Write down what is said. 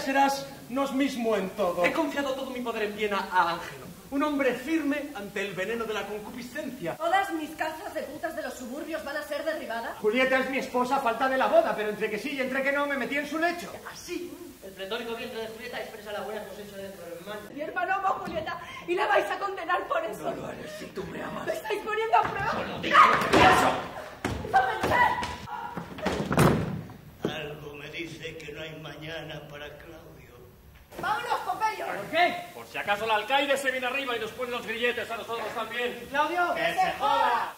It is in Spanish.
serás nos mismo en todo. He confiado todo mi poder en Viena a Ángelo, un hombre firme ante el veneno de la concupiscencia. ¿Todas mis casas de putas de los suburbios van a ser derribadas? Julieta es mi esposa a falta de la boda, pero entre que sí y entre que no me metí en su lecho. Así. El pletórico vientre de Julieta expresa la buena cosecha dentro del hermano. Mi hermano amó a Julieta y la vais a condenar por eso. No lo haré si tú me amas. ¡Me estáis poniendo a prueba! ¡Solo digo eso! Algo me dice que no hay mañana para Claudio. ¡Vámonos, Pompeyo! ¿Por qué? Por si acaso el alcaide se viene arriba y nos pone los grilletes a nosotros también. Claudio, ¡Que se joda!